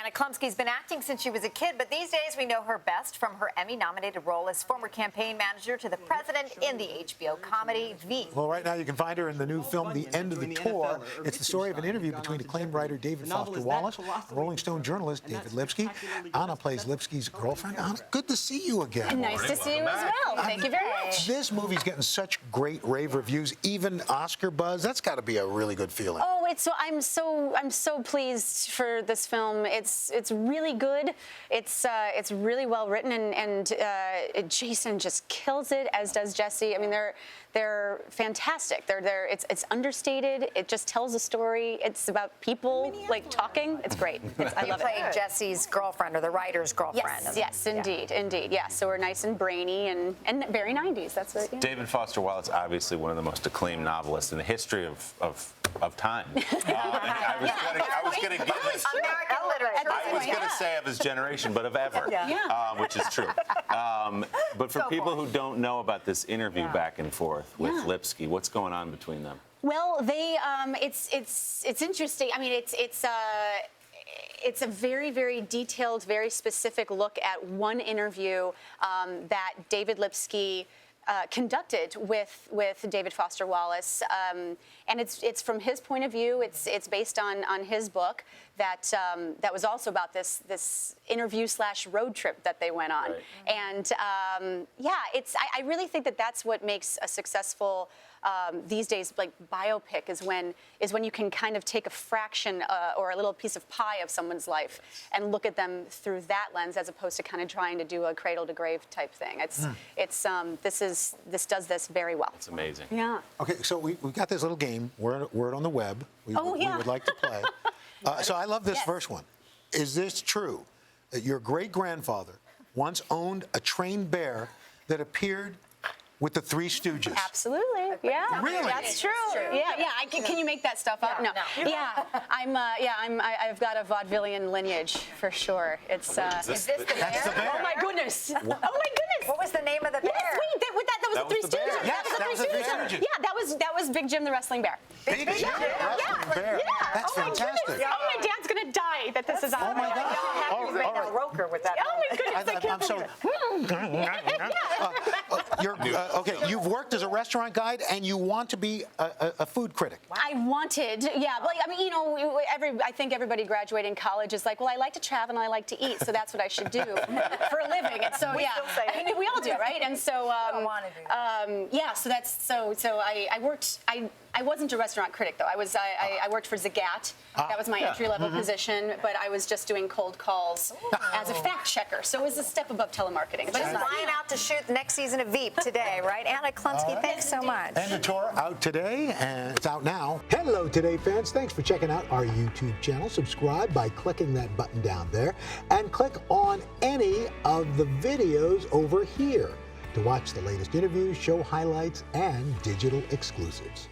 Anna Chlumsky's been acting since she was a kid, but these days we know her best from her Emmy-nominated role as former campaign manager to the president in the HBO comedy Veep. Well, right now you can find her in the new film, The End of the Tour. It's the story of an interview between acclaimed writer David Foster Wallace and Rolling Stone journalist David Lipsky. Anna plays Lipsky's girlfriend. Anna, good to see you again. Nice to see you as well. Thank you very much. This movie's getting such great rave reviews, even Oscar buzz. That's got to be a really good feeling. Oh, I'm so pleased for this film. It's really good. It's really well written, and Jason just kills it, as does Jesse. I mean, they're fantastic. It's understated. It just tells a story. It's about people like talking. It's great. I love it. You played Jesse's girlfriend, or the writer's girlfriend. Yes, indeed. Yeah. So we're nice and brainy and very 90s. That's what. Yeah. David Foster Wallace, obviously one of the most acclaimed novelists in the history of time. I was going to give this. American literature. I was going to say of his generation, but of ever, which is true. But for people who don't know about this interview back and forth with Lipsky, what's going on between them? Well, it's interesting. I mean, it's a very, very detailed, very specific look at one interview that David Lipsky conducted with David Foster Wallace, and it's from his point of view. It's based on his book that was also about this interview / road trip that they went on, and I really think that's what makes a successful these days, like, biopic is when you can kind of take a fraction or a little piece of pie of someone's life and look at them through that lens, as opposed to kind of trying to do a cradle to grave type thing. This does this very well. It's amazing. Yeah. Okay, so we got this little game, word on the web. We would like to play. So I love this first one. Is this true that your great-grandfather once owned a trained bear that appeared with the Three Stooges? Absolutely. Yeah. Really? That's true. Yeah. Can you make that stuff up? No. Yeah. I've got a vaudevillian lineage for sure. It's. Is this the bear? That's the bear. Oh my goodness. Oh my goodness. What was the name of the bear? Yes, wait, that was the Three Stooges. Yes, that was the Three Stooges. Yeah, that was Big Jim the wrestling bear. Big Jim the wrestling bear. That's fantastic. Oh, my dad's gonna die that this is on. Oh my God. All right. Roker with that. Oh my goodness. I'm so. Okay, you've worked as a restaurant guide, and you want to be a food critic. I wanted, Like, I mean, I think everybody graduating college is like, well, I like to travel and I like to eat, so that's what I should do for a living. And so, we all do, right? And so, so I worked. I wasn't a restaurant critic, though. I worked for Zagat. That was my entry-level position, but I was just doing cold calls as a fact checker. So it was a step above telemarketing. But it's flying out to shoot the next season of Veep today, right? Anna Chlumsky, thanks so much. And the tour out today, and it's out now. Hello, Today fans. Thanks for checking out our YouTube channel. Subscribe by clicking that button down there, and click on any of the videos over here to watch the latest interviews, show highlights, and digital exclusives.